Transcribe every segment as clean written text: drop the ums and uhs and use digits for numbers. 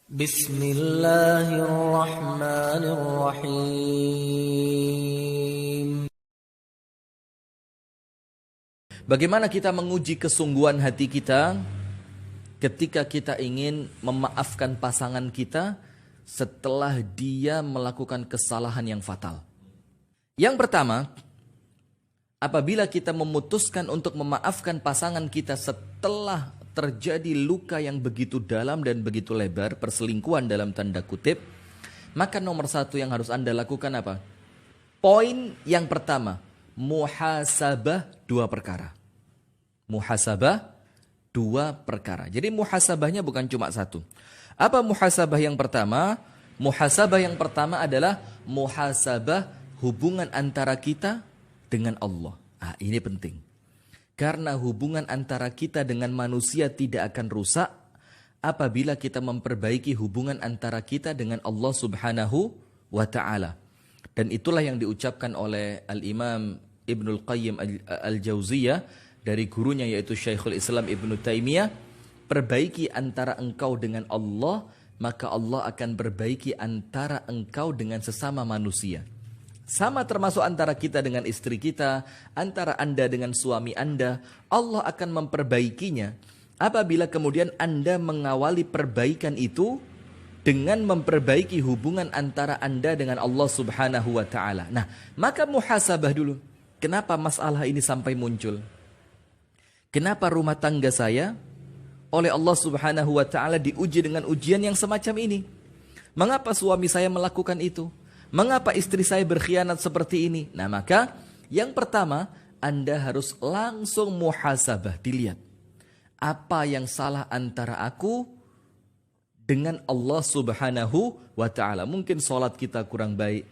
Bismillahirrahmanirrahim. Bagaimana kita menguji kesungguhan hati kita ketika kita ingin memaafkan pasangan kita setelah dia melakukan kesalahan yang fatal? Yang pertama, apabila kita memutuskan untuk memaafkan pasangan kita setelah terjadi luka yang begitu dalam dan begitu lebar, perselingkuhan dalam tanda kutip, maka nomor satu yang harus Anda lakukan apa? Poin yang pertama, muhasabah dua perkara. Muhasabah dua perkara. Jadi muhasabahnya bukan cuma satu. Apa muhasabah yang pertama? Muhasabah yang pertama adalah muhasabah hubungan antara kita dengan Allah. Ini penting. Karena hubungan antara kita dengan manusia tidak akan rusak apabila kita memperbaiki hubungan antara kita dengan Allah Subhanahu wa Ta'ala. Dan itulah yang diucapkan oleh Al-Imam Ibnul Qayyim Al-Jauziyah dari gurunya yaitu Syekhul Islam Ibnu Taimiyah, perbaiki antara engkau dengan Allah, maka Allah akan perbaiki antara engkau dengan sesama manusia. Sama termasuk antara kita dengan istri kita, antara Anda dengan suami Anda, Allah akan memperbaikinya apabila kemudian Anda mengawali perbaikan itu dengan memperbaiki hubungan antara Anda dengan Allah Subhanahu wa Ta'ala. Nah, maka muhasabah dulu. Kenapa masalah ini sampai muncul? Kenapa rumah tangga saya oleh Allah Subhanahu wa Ta'ala diuji dengan ujian yang semacam ini? Mengapa suami saya melakukan itu? Mengapa istri saya berkhianat seperti ini? Nah, maka yang pertama, Anda harus langsung muhasabah, dilihat. Apa yang salah antara aku dengan Allah Subhanahu wa Ta'ala? Mungkin sholat kita kurang baik.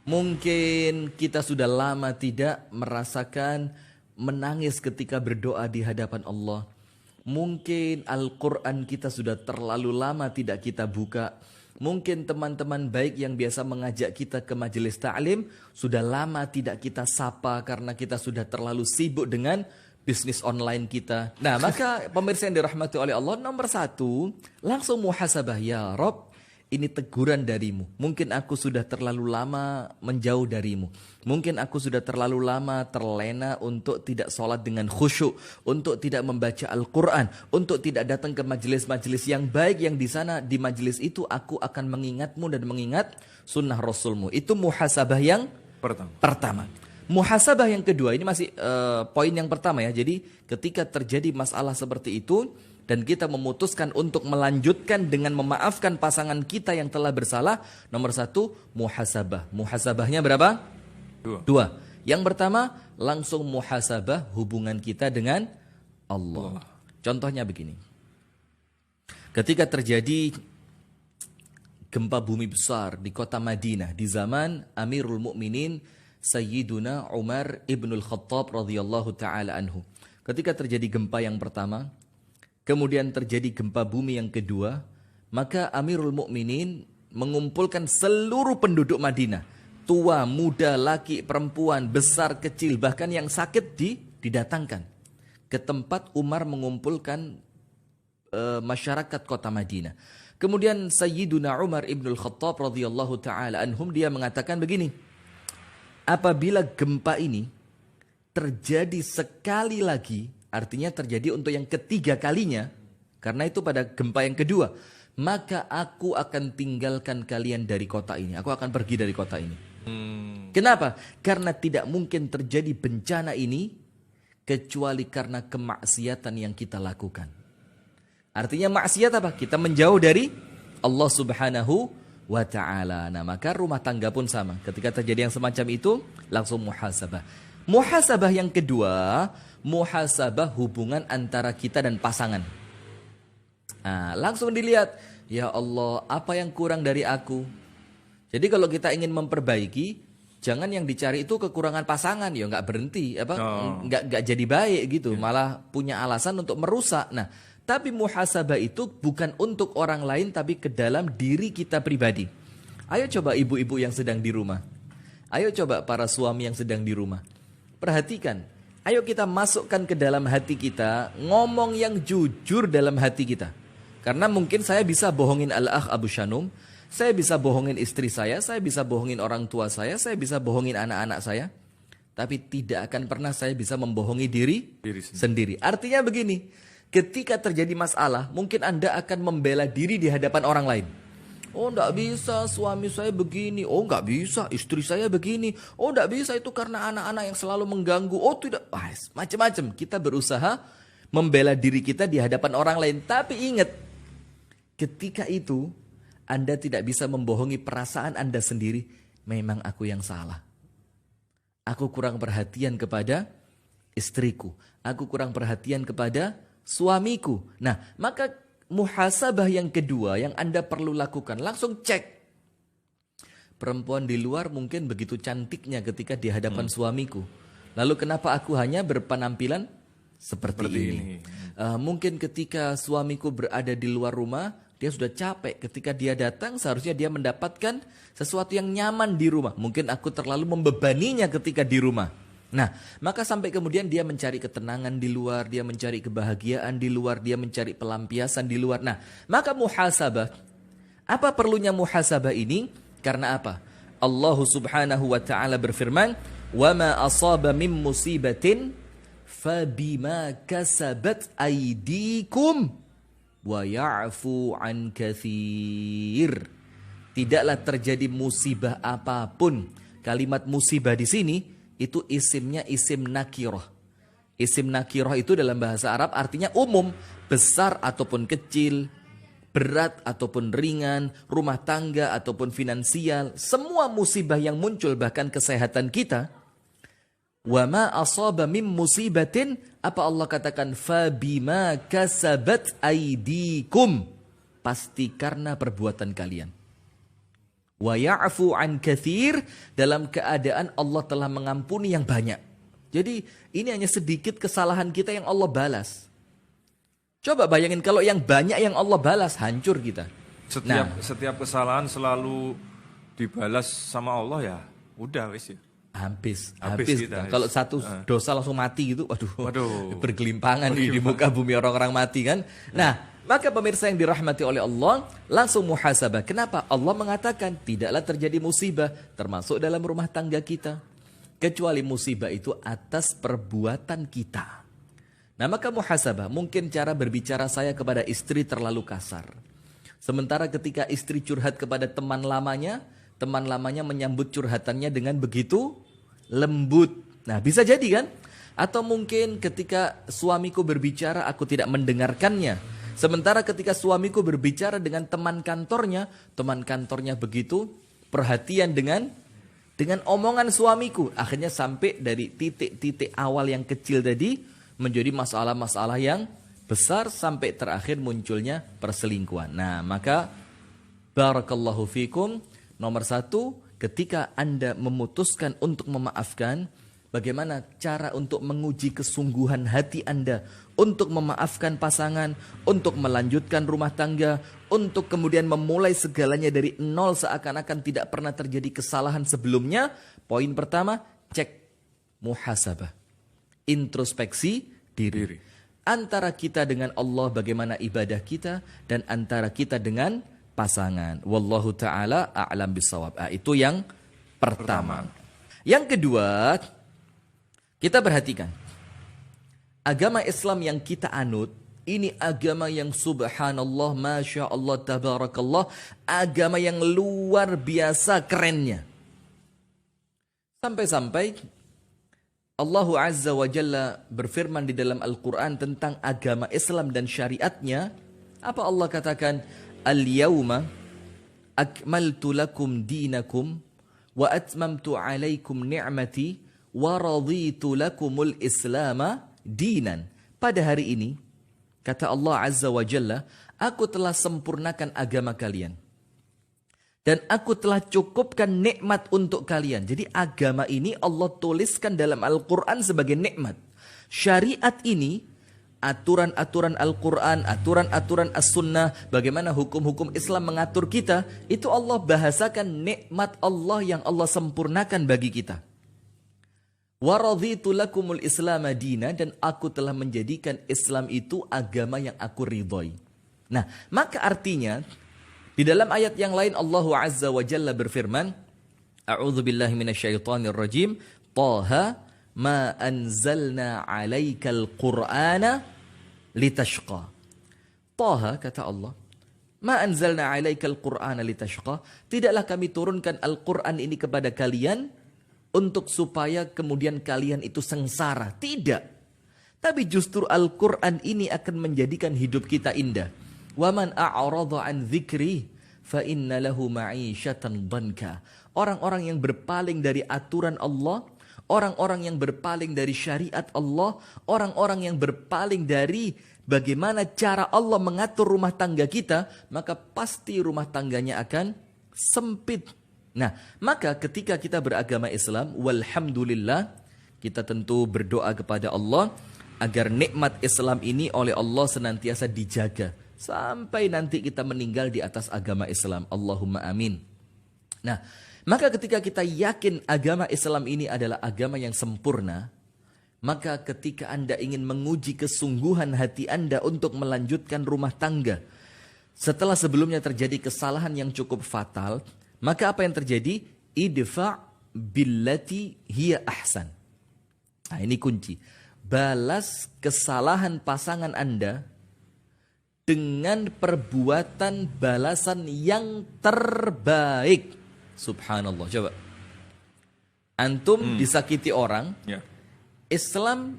Mungkin kita sudah lama tidak merasakan menangis ketika berdoa di hadapan Allah. Mungkin Al-Quran kita sudah terlalu lama tidak kita buka. Mungkin teman-teman baik yang biasa mengajak kita ke majelis ta'lim sudah lama tidak kita sapa karena kita sudah terlalu sibuk dengan bisnis online kita. Nah, maka pemirsa yang dirahmati oleh Allah, nomor satu, langsung muhasabah. Ya Rob, ini teguran darimu. Mungkin aku sudah terlalu lama menjauh darimu. Mungkin aku sudah terlalu lama terlena untuk tidak sholat dengan khusyuk, untuk tidak membaca Al-Quran, untuk tidak datang ke majelis-majelis yang baik yang di sana, di majelis itu aku akan mengingatmu dan mengingat sunnah Rasulmu. Itu muhasabah yang pertama. Muhasabah yang kedua, ini masih poin yang pertama ya. Jadi ketika terjadi masalah seperti itu, dan kita memutuskan untuk melanjutkan dengan memaafkan pasangan kita yang telah bersalah, nomor satu, muhasabah. Muhasabahnya berapa? Dua. Yang pertama, langsung muhasabah hubungan kita dengan Allah. Contohnya begini. Ketika terjadi gempa bumi besar di kota Madinah di zaman Amirul Mukminin Sayyiduna Umar ibnul Khattab radhiyallahu ta'ala anhu. Ketika terjadi gempa yang pertama, kemudian terjadi gempa bumi yang kedua, maka Amirul Mukminin mengumpulkan seluruh penduduk Madinah. Tua, muda, laki, perempuan, besar, kecil, bahkan yang sakit didatangkan ke tempat Umar mengumpulkan masyarakat kota Madinah. Kemudian Sayyiduna Umar ibnul Khattab radhiyallahu ta'ala anhum, dia mengatakan begini, apabila gempa ini terjadi sekali lagi, artinya terjadi untuk yang ketiga kalinya, karena itu pada gempa yang kedua, maka aku akan tinggalkan kalian dari kota ini. Aku akan pergi dari kota ini. Kenapa? Karena tidak mungkin terjadi bencana ini kecuali karena kemaksiatan yang kita lakukan. Artinya maksiat apa? Kita menjauh dari Allah Subhanahu wa Ta'ala. Nah, maka rumah tangga pun sama. Ketika terjadi yang semacam itu, langsung muhasabah. Muhasabah yang kedua, muhasabah hubungan antara kita dan pasangan. Nah, langsung dilihat, ya Allah, apa yang kurang dari aku? Jadi kalau kita ingin memperbaiki, jangan yang dicari itu kekurangan pasangan, ya nggak berhenti, nggak jadi baik gitu, malah punya alasan untuk merusak. Nah, tapi muhasabah itu bukan untuk orang lain, tapi ke dalam diri kita pribadi. Ayo coba ibu-ibu yang sedang di rumah, ayo coba para suami yang sedang di rumah, perhatikan. Ayo kita masukkan ke dalam hati kita, ngomong yang jujur dalam hati kita. Karena mungkin saya bisa bohongin Al-Akh Abu Shanum, saya bisa bohongin istri saya bisa bohongin orang tua saya bisa bohongin anak-anak saya. Tapi tidak akan pernah saya bisa membohongi diri sendiri. Artinya begini, ketika terjadi masalah, mungkin Anda akan membela diri di hadapan orang lain. Oh enggak bisa, suami saya begini. Oh enggak bisa, istri saya begini. Oh enggak bisa, itu karena anak-anak yang selalu mengganggu. Oh tidak, macam-macam. Kita berusaha membela diri kita di hadapan orang lain. Tapi ingat, ketika itu Anda tidak bisa membohongi perasaan Anda sendiri. Memang aku yang salah. Aku kurang perhatian kepada istriku. Aku kurang perhatian kepada suamiku. Nah, maka muhasabah yang kedua yang Anda perlu lakukan, langsung cek. Perempuan di luar mungkin begitu cantiknya ketika di hadapan suamiku. Lalu kenapa aku hanya berpenampilan seperti ini? Mungkin ketika suamiku berada di luar rumah, dia sudah capek. Ketika dia datang, seharusnya dia mendapatkan sesuatu yang nyaman di rumah. Mungkin aku terlalu membebaninya ketika di rumah. Nah, maka sampai kemudian dia mencari ketenangan di luar, dia mencari kebahagiaan di luar, dia mencari pelampiasan di luar. Nah, maka muhasabah. Apa perlunya muhasabah ini? Karena apa? Allah Subhanahu wa taala berfirman, "Wa ma asaba min musibatin fabima kasabat aydikum wa ya'fu an katsir." Tidaklah terjadi musibah apapun. Kalimat musibah di sini itu isimnya isim nakirah. Isim nakirah itu dalam bahasa Arab artinya umum, besar ataupun kecil, berat ataupun ringan, rumah tangga ataupun finansial, semua musibah yang muncul, bahkan kesehatan kita. Wa ma asaba min musibatin, apa Allah katakan? Fabima kasabat aydikum, pasti karena perbuatan kalian. Wa ya'fu an katsir, dalam keadaan Allah telah mengampuni yang banyak. Jadi ini hanya sedikit kesalahan kita yang Allah balas. Coba bayangin kalau yang banyak yang Allah balas, hancur kita. Setiap kesalahan selalu dibalas sama Allah ya, udah wis ya. Habis kita. Kalau satu dosa langsung mati gitu, waduh. Bergelimpangan di muka bumi orang-orang mati kan. Nah, maka pemirsa yang dirahmati oleh Allah, langsung muhasabah. Kenapa? Allah mengatakan tidaklah terjadi musibah termasuk dalam rumah tangga kita, kecuali musibah itu atas perbuatan kita. Nah, maka muhasabah, mungkin cara berbicara saya kepada istri terlalu kasar. Sementara ketika istri curhat kepada teman lamanya menyambut curhatannya dengan begitu lembut. Nah, bisa jadi kan? Atau mungkin ketika suamiku berbicara, aku tidak mendengarkannya. Sementara ketika suamiku berbicara dengan teman kantornya begitu perhatian dengan omongan suamiku. Akhirnya sampai dari titik-titik awal yang kecil tadi menjadi masalah-masalah yang besar sampai terakhir munculnya perselingkuhan. Nah, maka barakallahu fikum. Nomor 1, ketika Anda memutuskan untuk memaafkan, bagaimana cara untuk menguji kesungguhan hati Anda untuk memaafkan pasangan, untuk melanjutkan rumah tangga, untuk kemudian memulai segalanya dari nol seakan-akan tidak pernah terjadi kesalahan sebelumnya. Poin pertama, cek muhasabah. Introspeksi diri. Antara kita dengan Allah bagaimana ibadah kita, dan antara kita dengan pasangan. Wallahu ta'ala a'lam bisawab. Itu yang pertama. Yang kedua, kita perhatikan. Agama Islam yang kita anut, ini agama yang subhanallah, masya Allah, tabarakallah. Agama yang luar biasa kerennya. Sampai-sampai Allah Azza wa Jalla berfirman di dalam Al-Quran tentang agama Islam dan syariatnya. Apa Allah katakan? Al-yawma akmaltu lakum dinakum wa atmamtu alaikum ni'mati wa raditu lakumul islama dinan. Pada hari ini, kata Allah Azza wa Jalla, aku telah sempurnakan agama kalian. Dan aku telah cukupkan nikmat untuk kalian. Jadi agama ini Allah tuliskan dalam Al-Quran sebagai nikmat. Syariat ini, aturan-aturan Al-Quran, aturan-aturan As-Sunnah, bagaimana hukum-hukum Islam mengatur kita, itu Allah bahasakan nikmat Allah yang Allah sempurnakan bagi kita. Wa raditu lakumul islama dina, dan aku telah menjadikan Islam itu agama yang aku ridhoi. Nah, maka artinya di dalam ayat yang lain Allah Azza wa Jalla berfirman, A'udzu billahi minasyaitonir rajim, Taha ma anzalna 'alaikal Qur'ana litashqa. Taha, kata Allah, ma anzalna 'alaikal Qur'ana litashqa, tidaklah kami turunkan Al-Qur'an ini kepada kalian untuk supaya kemudian kalian itu sengsara. Tidak. Tapi justru Al-Qur'an ini akan menjadikan hidup kita indah. Wa man a'rada an dzikri fa inna lahu ma'isyatan dhanka. Orang-orang yang berpaling dari aturan Allah, orang-orang yang berpaling dari syariat Allah, orang-orang yang berpaling dari bagaimana cara Allah mengatur rumah tangga kita, maka pasti rumah tangganya akan sempit. Nah, maka ketika kita beragama Islam, walhamdulillah, kita tentu berdoa kepada Allah agar nikmat Islam ini oleh Allah senantiasa dijaga sampai nanti kita meninggal di atas agama Islam. Allahumma amin. Nah, maka ketika kita yakin agama Islam ini adalah agama yang sempurna, maka ketika Anda ingin menguji kesungguhan hati Anda untuk melanjutkan rumah tangga, setelah sebelumnya terjadi kesalahan yang cukup fatal, maka apa yang terjadi? Idfa' billati hiya ahsan. Nah, ini kunci. Balas kesalahan pasangan Anda dengan perbuatan balasan yang terbaik. Subhanallah. Coba. Antum disakiti orang, Islam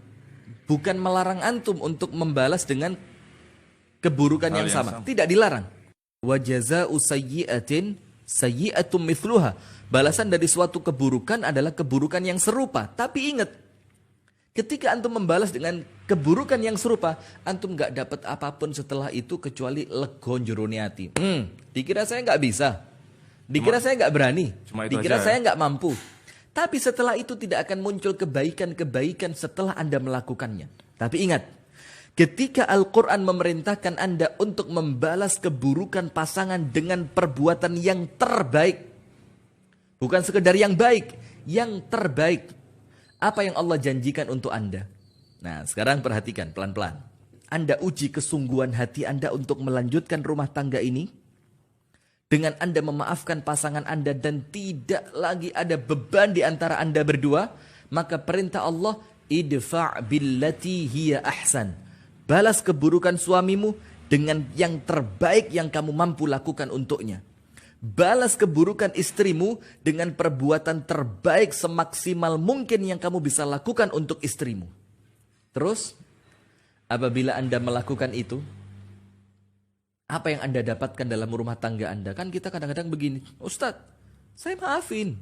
bukan melarang antum untuk membalas dengan keburukan yang sama. Tidak dilarang. Wa jazaa'u sayyi'atin sayyi'atum mithluha. Balasan dari suatu keburukan adalah keburukan yang serupa. Tapi ingat, ketika antum membalas dengan keburukan yang serupa, antum nggak dapat apapun setelah itu kecuali legon jerone ati. Dikira saya nggak bisa, dikira saya nggak berani, dikira saya nggak mampu. Tapi setelah itu tidak akan muncul kebaikan-kebaikan setelah Anda melakukannya. Tapi ingat, ketika Al-Quran memerintahkan Anda untuk membalas keburukan pasangan dengan perbuatan yang terbaik, bukan sekedar yang baik, yang terbaik. Apa yang Allah janjikan untuk Anda? Nah, sekarang perhatikan pelan-pelan. Anda uji kesungguhan hati Anda untuk melanjutkan rumah tangga ini dengan Anda memaafkan pasangan Anda dan tidak lagi ada beban di antara Anda berdua, maka perintah Allah, idfa' billati hiya ahsan. Balas keburukan suamimu dengan yang terbaik yang kamu mampu lakukan untuknya. Balas keburukan istrimu dengan perbuatan terbaik semaksimal mungkin yang kamu bisa lakukan untuk istrimu. Terus, apabila Anda melakukan itu, apa yang Anda dapatkan dalam rumah tangga Anda? Kan kita kadang-kadang begini, Ustadz, saya maafin.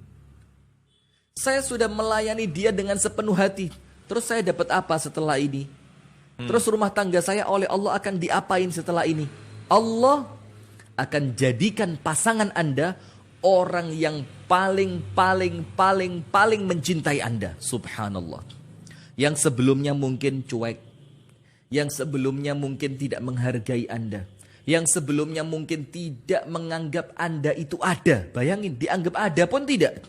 Saya sudah melayani dia dengan sepenuh hati. Terus saya dapat apa setelah ini? Terus rumah tangga saya oleh Allah akan diapain setelah ini? Allah akan jadikan pasangan Anda orang yang paling mencintai Anda. Subhanallah. Yang sebelumnya mungkin cuek, yang sebelumnya mungkin tidak menghargai Anda, yang sebelumnya mungkin tidak menganggap Anda itu ada. Bayangin, dianggap ada pun tidak.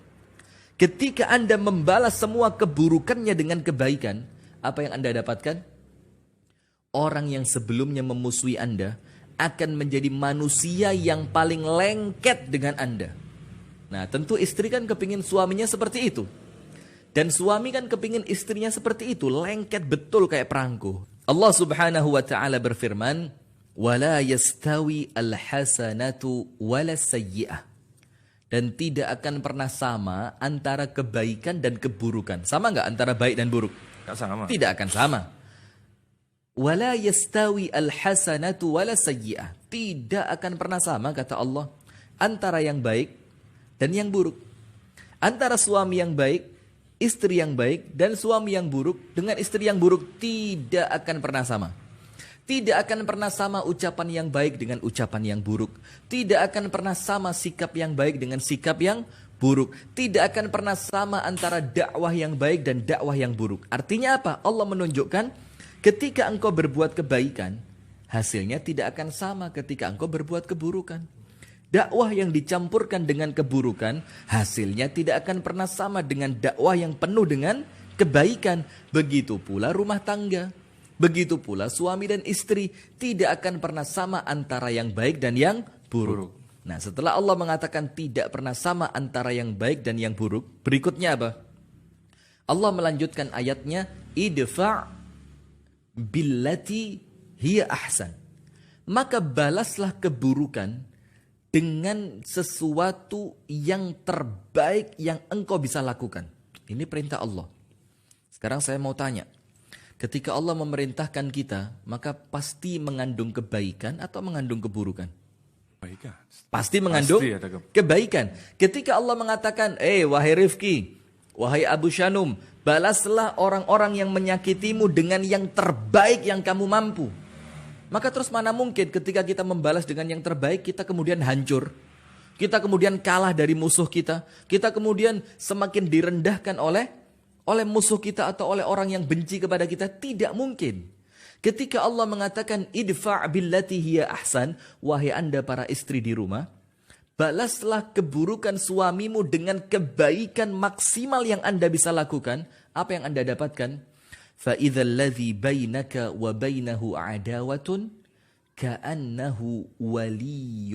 Ketika Anda membalas semua keburukannya dengan kebaikan, apa yang Anda dapatkan? Orang yang sebelumnya memusuhi Anda akan menjadi manusia yang paling lengket dengan Anda. Nah, tentu istri kan kepingin suaminya seperti itu. Dan suami kan kepingin istrinya seperti itu, lengket betul kayak perangko. Allah Subhanahu wa taala berfirman, "Wala yastawi al-hasanatu wala sayyi'ah." Dan tidak akan pernah sama antara kebaikan dan keburukan. Sama enggak antara baik dan buruk? Enggak sama. Tidak akan sama. Wala yastawi al-hasanatu wala sayyi'ah. Tidak akan pernah sama, kata Allah, antara yang baik dan yang buruk. Antara suami yang baik, istri yang baik, dan suami yang buruk dengan istri yang buruk tidak akan pernah sama. Tidak akan pernah sama ucapan yang baik dengan ucapan yang buruk. Tidak akan pernah sama sikap yang baik dengan sikap yang buruk. Tidak akan pernah sama antara dakwah yang baik dan dakwah yang buruk. Artinya apa? Allah menunjukkan ketika engkau berbuat kebaikan, hasilnya tidak akan sama ketika engkau berbuat keburukan. Dakwah yang dicampurkan dengan keburukan, hasilnya tidak akan pernah sama dengan dakwah yang penuh dengan kebaikan. Begitu pula rumah tangga. Begitu pula suami dan istri tidak akan pernah sama antara yang baik dan yang buruk. Nah, setelah Allah mengatakan tidak pernah sama antara yang baik dan yang buruk, berikutnya apa? Allah melanjutkan ayatnya, idfa' billati hiya ahsan. Maka balaslah keburukan dengan sesuatu yang terbaik yang engkau bisa lakukan. Ini perintah Allah. Sekarang saya mau tanya, ketika Allah memerintahkan kita, maka pasti mengandung kebaikan atau mengandung keburukan? Kebaikan. Pasti mengandung kebaikan. Ketika Allah mengatakan, wahai Rifki, wahai Abu Shanum, balaslah orang-orang yang menyakitimu dengan yang terbaik yang kamu mampu. Maka terus mana mungkin ketika kita membalas dengan yang terbaik, kita kemudian hancur. Kita kemudian kalah dari musuh kita. Kita kemudian semakin direndahkan oleh musuh kita atau oleh orang yang benci kepada kita. Tidak mungkin. Ketika Allah mengatakan idfa' billati hiya ahsan, wahai Anda para istri di rumah, balaslah keburukan suamimu dengan kebaikan maksimal yang Anda bisa lakukan. Apa yang Anda dapatkan? فَإِذَا الَّذِي بَيْنَكَ وَبَيْنَهُ عَدَاوَةٌ كَأَنَّهُ وَلِيٌّ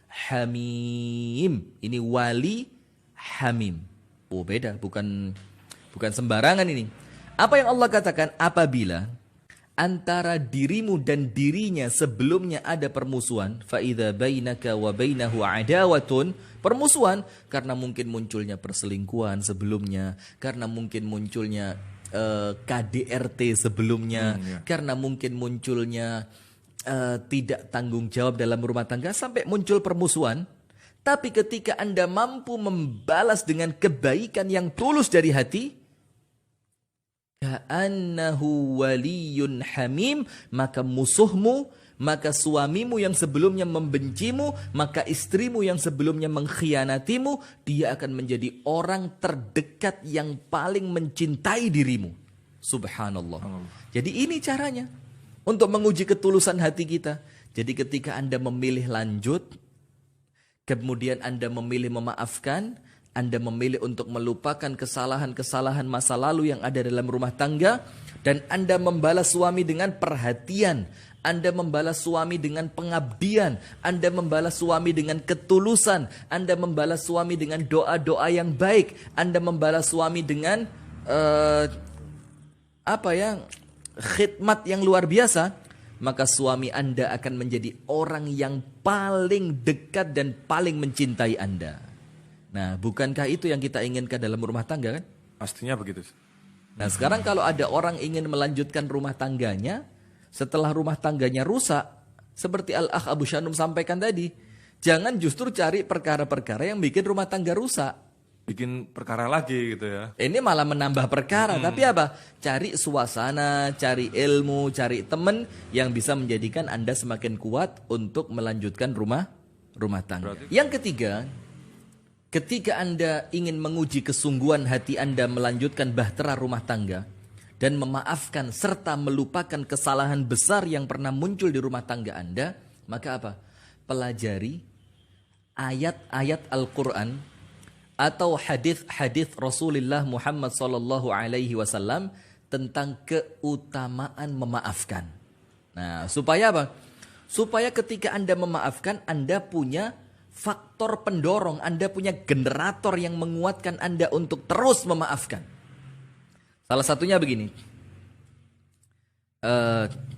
حَمِيمٌ. Ini wali hamim. Oh, beda, bukan sembarangan ini. Apa yang Allah katakan? Apabila antara dirimu dan dirinya sebelumnya ada permusuhan, فَإِذَا بَيْنَكَ وَبَيْنَهُ عَدَاوَةٌ, permusuhan karena mungkin munculnya perselingkuhan sebelumnya, karena mungkin munculnya KDRT sebelumnya, karena mungkin munculnya tidak tanggung jawab dalam rumah tangga sampai muncul permusuhan. Tapi ketika Anda mampu membalas dengan kebaikan yang tulus dari hati, ka'annahu waliyun hamim, maka musuhmu, maka suamimu yang sebelumnya membencimu, maka istrimu yang sebelumnya mengkhianatimu, dia akan menjadi orang terdekat yang paling mencintai dirimu. Subhanallah. Jadi ini caranya untuk menguji ketulusan hati kita. Jadi ketika Anda memilih lanjut, kemudian Anda memilih memaafkan, Anda memilih untuk melupakan kesalahan-kesalahan masa lalu yang ada dalam rumah tangga, dan Anda membalas suami dengan perhatian, Anda membalas suami dengan pengabdian, Anda membalas suami dengan ketulusan, Anda membalas suami dengan doa-doa yang baik, Anda membalas suami dengan khidmat yang luar biasa, maka suami Anda akan menjadi orang yang paling dekat dan paling mencintai Anda. Nah, bukankah itu yang kita inginkan dalam rumah tangga kan? Pastinya begitu. Nah, sekarang kalau ada orang ingin melanjutkan rumah tangganya, setelah rumah tangganya rusak, seperti Al-Akh Abu Shanum sampaikan tadi, jangan justru cari perkara-perkara yang bikin rumah tangga rusak. Bikin perkara lagi gitu ya. Ini malah menambah perkara, tapi apa? Cari suasana, cari ilmu, cari teman yang bisa menjadikan Anda semakin kuat untuk melanjutkan rumah tangga. Yang ketiga, ketika Anda ingin menguji kesungguhan hati Anda melanjutkan bahtera rumah tangga dan memaafkan serta melupakan kesalahan besar yang pernah muncul di rumah tangga Anda, maka apa? Pelajari ayat-ayat Al-Quran atau hadis-hadis Rasulullah Muhammad SAW tentang keutamaan memaafkan. Nah, supaya apa? Supaya ketika Anda memaafkan, Anda punya faktor pendorong, Anda punya generator yang menguatkan Anda untuk terus memaafkan. Salah satunya begini,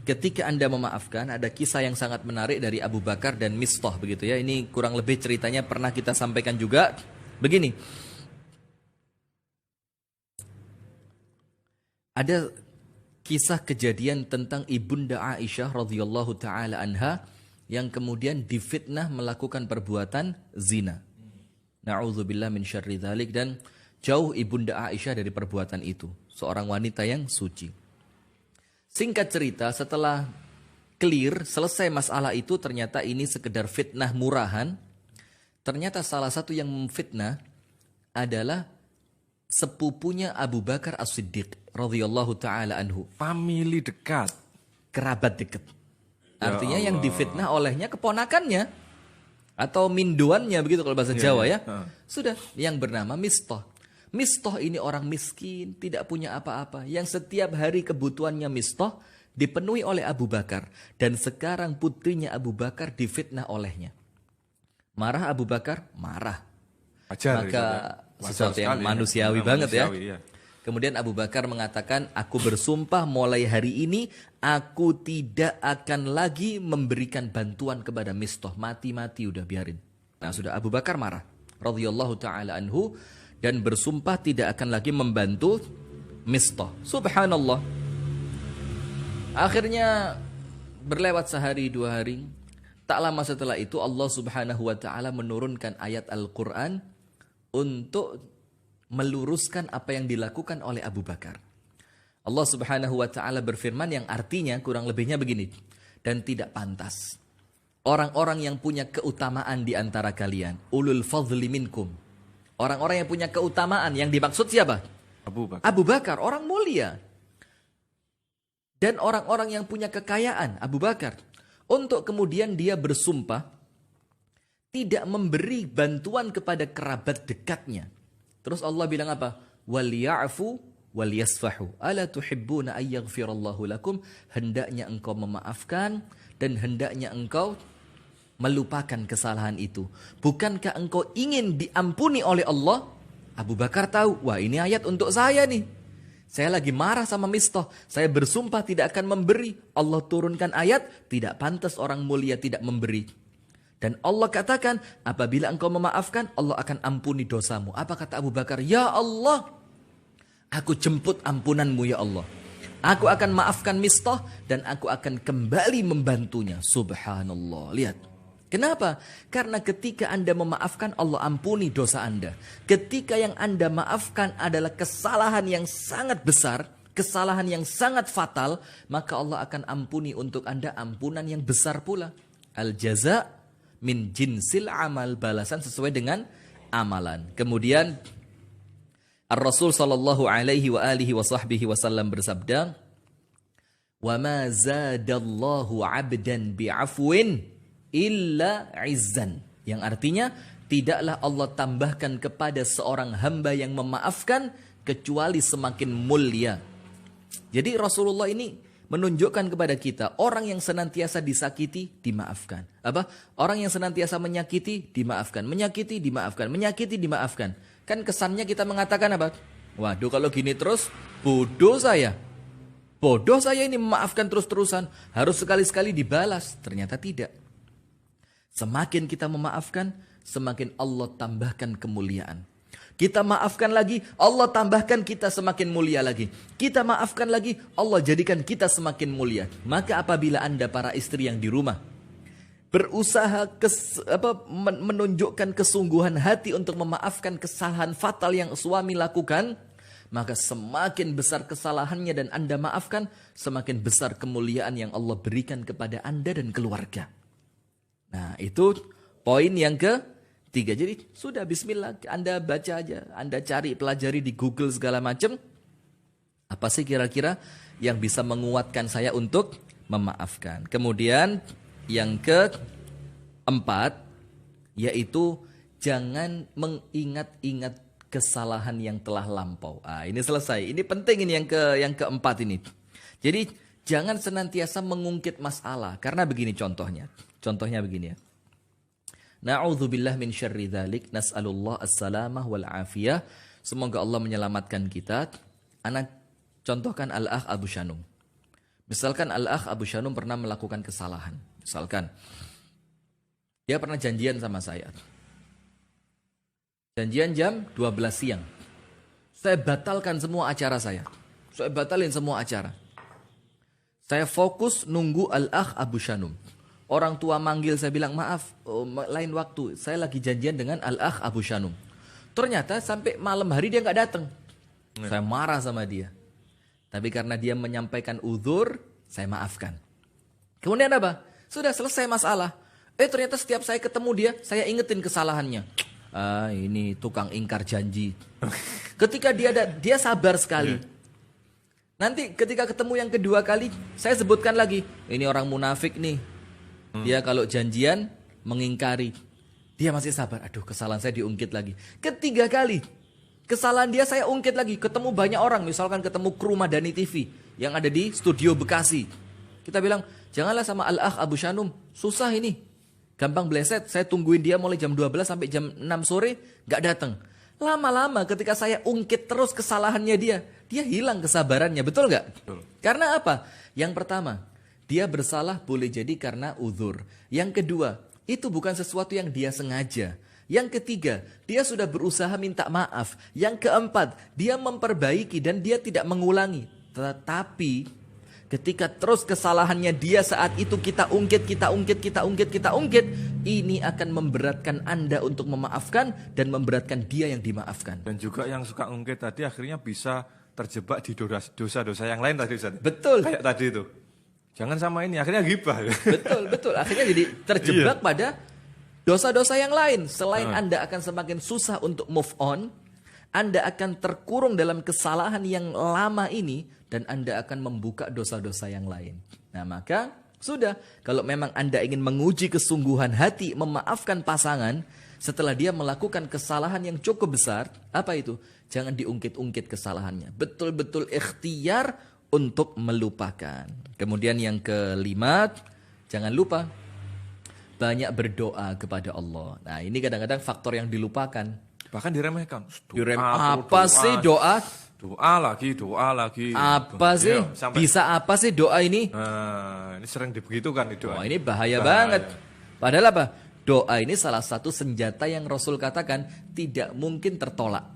ketika Anda memaafkan, ada kisah yang sangat menarik dari Abu Bakar dan Mistah begitu ya. Ini kurang lebih ceritanya pernah kita sampaikan juga. Begini, ada kisah kejadian tentang Ibunda Aisyah radhiyallahu taala anha yang kemudian difitnah melakukan perbuatan zina. Na'udzubillah min syarri dzalik, dan jauh Ibunda Aisyah dari perbuatan itu. Seorang wanita yang suci. Singkat cerita, setelah clear, selesai masalah itu, ternyata ini sekedar fitnah murahan. Ternyata salah satu yang memfitnah adalah sepupunya Abu Bakar As-Siddiq radhiyallahu taala anhu. Famili dekat, kerabat dekat. Artinya yang difitnah olehnya keponakannya atau minduannya begitu kalau bahasa Jawa ya. Sudah, yang bernama Mistah. Mistah ini orang miskin, tidak punya apa-apa. Yang setiap hari kebutuhannya Mistah dipenuhi oleh Abu Bakar. Dan sekarang putrinya Abu Bakar difitnah olehnya. Marah Abu Bakar? Marah. Wajar, Maka sesuatu yang manusiawi banget ya. Kemudian Abu Bakar mengatakan, aku bersumpah mulai hari ini aku tidak akan lagi memberikan bantuan kepada Mistah. Mati-mati udah biarin. Nah sudah Abu Bakar marah radhiyallahu ta'ala anhu dan bersumpah tidak akan lagi membantu Mistah. Subhanallah. Akhirnya berlewat sehari 2 hari. Tak lama setelah itu Allah subhanahu wa ta'ala menurunkan ayat Al-Quran untuk meluruskan apa yang dilakukan oleh Abu Bakar. Allah subhanahu wa ta'ala berfirman yang artinya kurang lebihnya begini. Dan tidak pantas orang-orang yang punya keutamaan di antara kalian, ulul fadli minkum, orang-orang yang punya keutamaan, yang dimaksud siapa? Abu Bakar, orang mulia. Dan orang-orang yang punya kekayaan, Abu Bakar, untuk kemudian dia bersumpah tidak memberi bantuan kepada kerabat dekatnya. Terus Allah bilang apa? Waliya'fu waliyasfahu. Ala tuhibbuna ayyaghfirallahu lakum. Hendaknya engkau memaafkan dan hendaknya engkau melupakan kesalahan itu. Bukankah engkau ingin diampuni oleh Allah? Abu Bakar tahu, wah ini ayat untuk saya nih. Saya lagi marah sama Mistah. Saya bersumpah tidak akan memberi. Allah turunkan ayat, tidak pantas orang mulia tidak memberi. Dan Allah katakan, apabila engkau memaafkan, Allah akan ampuni dosamu. Apa kata Abu Bakar? Ya Allah, aku jemput ampunanmu ya Allah. Aku akan maafkan Mistah dan aku akan kembali membantunya. Subhanallah. Lihat. Kenapa? Karena ketika Anda memaafkan, Allah ampuni dosa Anda. Ketika yang Anda maafkan adalah kesalahan yang sangat besar, kesalahan yang sangat fatal, maka Allah akan ampuni untuk Anda ampunan yang besar pula. Al-jaza' min jinsil amal, balasan sesuai dengan amalan. Kemudian Ar-Rasul sallallahu alaihi wa alihi wa sahbihi wasallam bersabda, "Wa ma zadallahu 'abdan bi'afwin illa 'izzan." Yang artinya, tidaklah Allah tambahkan kepada seorang hamba yang memaafkan kecuali semakin mulia. Jadi Rasulullah ini menunjukkan kepada kita, orang yang senantiasa disakiti, dimaafkan. Orang yang senantiasa menyakiti, dimaafkan. Menyakiti, dimaafkan. Menyakiti, dimaafkan. Kan kesannya kita mengatakan apa? Waduh, kalau gini terus, bodoh saya. Bodoh saya ini memaafkan terus-terusan. Harus sekali-sekali dibalas. Ternyata tidak. Semakin kita memaafkan, semakin Allah tambahkan kemuliaan. Kita maafkan lagi, Allah tambahkan kita semakin mulia lagi. Kita maafkan lagi, Allah jadikan kita semakin mulia. Maka apabila Anda para istri yang di rumah berusaha menunjukkan kesungguhan hati untuk memaafkan kesalahan fatal yang suami lakukan, maka semakin besar kesalahannya dan Anda maafkan, semakin besar kemuliaan yang Allah berikan kepada Anda dan keluarga. Nah, itu poin yang ketiga. Jadi sudah bismillah, Anda baca aja, Anda cari, pelajari di Google segala macam. Apa sih kira-kira yang bisa menguatkan saya untuk memaafkan? Kemudian yang keempat, yaitu jangan mengingat-ingat kesalahan yang telah lampau. Ini selesai. Ini penting ini yang keempat ini. Jadi jangan senantiasa mengungkit masalah. Karena begini contohnya. Contohnya begini ya. Na'udzubillah min syarri dzalik, nas'alullah as-salamah wal afiyah. Semoga Allah menyelamatkan kita. Anak contohkan Al-Akh Abu Shanum. Misalkan Al-Akh Abu Shanum pernah melakukan kesalahan. Misalkan dia pernah janjian sama saya. Janjian jam 12 siang. Saya batalkan semua acara saya. Saya batalin semua acara. Saya fokus nunggu Al-Akh Abu Shanum. Orang tua manggil, saya bilang maaf, lain waktu. Saya lagi janjian dengan Al-Akh Abu Shanum. Ternyata sampai malam hari dia gak datang. Saya marah sama dia. Tapi karena dia menyampaikan uzur, saya maafkan. Kemudian apa? Sudah selesai masalah. Ternyata setiap saya ketemu dia, saya ingetin kesalahannya. Ini tukang ingkar janji. Ketika dia sabar sekali. Nanti ketika ketemu yang kedua kali, saya sebutkan lagi. Ini orang munafik nih. Dia kalau janjian mengingkari. Dia masih sabar. Aduh, kesalahan saya diungkit lagi. Ketiga kali kesalahan dia saya ungkit lagi. Ketemu banyak orang. Misalkan ketemu kru Madani TV. yang ada di studio Bekasi. Kita bilang, janganlah sama Al-Akh Abu Shanum, susah ini. Gampang bleset, saya tungguin dia mulai jam 12 sampai jam 6 sore, gak datang. Lama-lama ketika saya ungkit terus kesalahannya dia hilang kesabarannya, betul gak? Betul. Karena apa? Yang pertama, dia bersalah boleh jadi karena uzur. Yang kedua, itu bukan sesuatu yang dia sengaja. Yang ketiga, dia sudah berusaha minta maaf. Yang keempat, dia memperbaiki dan dia tidak mengulangi. Tetapi ketika terus kesalahannya dia saat itu kita ungkit, ini akan memberatkan Anda untuk memaafkan dan memberatkan dia yang dimaafkan. Dan juga yang suka ungkit tadi akhirnya bisa terjebak di dosa-dosa yang lain tadi Ustaz. Betul. Kayak tadi itu. Jangan sama ini, akhirnya gibah. Betul. Akhirnya jadi terjebak pada dosa-dosa yang lain. Selain Anda akan semakin susah untuk move on, Anda akan terkurung dalam kesalahan yang lama ini, dan Anda akan membuka dosa-dosa yang lain. Nah maka sudah, kalau memang Anda ingin menguji kesungguhan hati memaafkan pasangan setelah dia melakukan kesalahan yang cukup besar, apa itu? Jangan diungkit-ungkit kesalahannya. Betul-betul ikhtiar untuk melupakan. Kemudian yang kelima, jangan lupa banyak berdoa kepada Allah. Nah ini kadang-kadang faktor yang dilupakan. Bahkan diremehkan. Apa sih doa? Doa lagi. Apa sih? Bisa apa sih doa ini? Nah, ini sering dibegitukan itu. Oh, ini bahaya banget. Padahal apa? Doa ini salah satu senjata yang Rasul katakan tidak mungkin tertolak.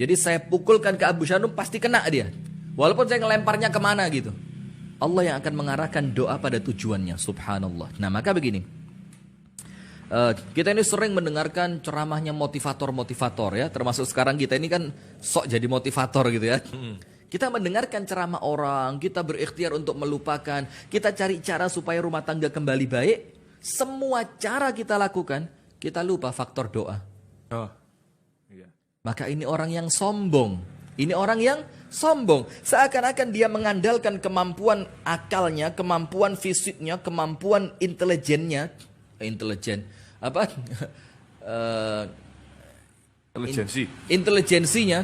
Jadi saya pukulkan ke Abu Shanum pasti kena dia. Walaupun saya ngelemparnya kemana gitu. Allah yang akan mengarahkan doa pada tujuannya. Subhanallah. Nah maka begini. Kita ini sering mendengarkan ceramahnya motivator-motivator ya. Termasuk sekarang kita ini kan sok jadi motivator gitu ya. Kita mendengarkan ceramah orang, kita berikhtiar untuk melupakan, kita cari cara supaya rumah tangga kembali baik. Semua cara kita lakukan, kita lupa faktor doa. Oh, iya. Maka ini orang yang sombong. Ini orang yang sombong. Seakan-akan dia mengandalkan kemampuan akalnya, kemampuan fisiknya, kemampuan intelijennya. Intelijensinya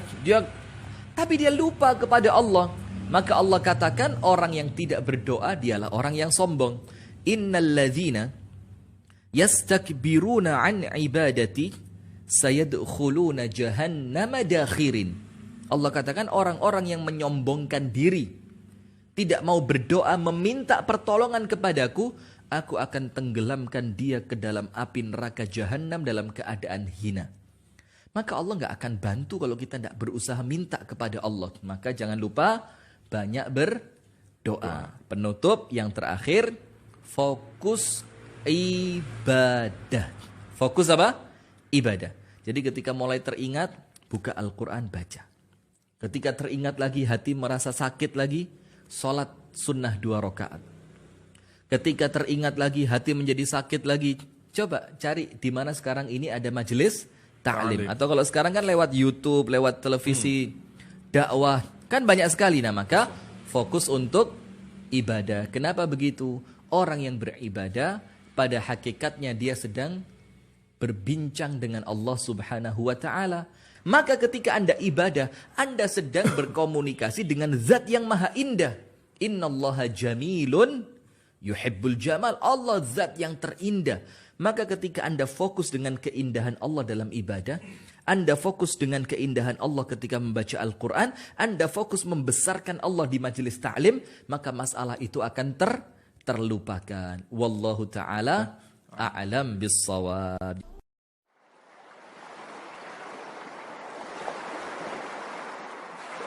tapi dia lupa kepada Allah. Maka Allah katakan orang yang tidak berdoa dialah orang yang sombong. Innalladzina yastakbiruna an ibadati sayadkhuluna jahannama dakhirin. Allah katakan orang-orang yang menyombongkan diri, tidak mau berdoa meminta pertolongan kepadaku, aku akan tenggelamkan dia ke dalam api neraka jahanam dalam keadaan hina. Maka Allah gak akan bantu kalau kita tidak berusaha minta kepada Allah. Maka jangan lupa banyak berdoa. Penutup yang terakhir, fokus ibadah. Fokus apa? Ibadah. Jadi ketika mulai teringat, buka Al-Quran, baca. Ketika teringat lagi, hati merasa sakit lagi, sholat sunnah 2 rakaat. Ketika teringat lagi, hati menjadi sakit lagi, coba cari di mana sekarang ini ada majelis ta'lim. Atau kalau sekarang kan lewat YouTube, lewat televisi, dakwah, kan banyak sekali. Nah maka fokus untuk ibadah. Kenapa begitu? Orang yang beribadah pada hakikatnya dia sedang berbincang dengan Allah Subhanahu wa ta'ala. Maka ketika Anda ibadah, Anda sedang berkomunikasi dengan zat yang maha indah. Innallaha jamilun yuhibbul jamal. Allah zat yang terindah. Maka ketika Anda fokus dengan keindahan Allah dalam ibadah, Anda fokus dengan keindahan Allah ketika membaca Al-Quran, Anda fokus membesarkan Allah di majelis ta'lim, maka masalah itu akan terlupakan. Wallahu ta'ala a'lam bissawab.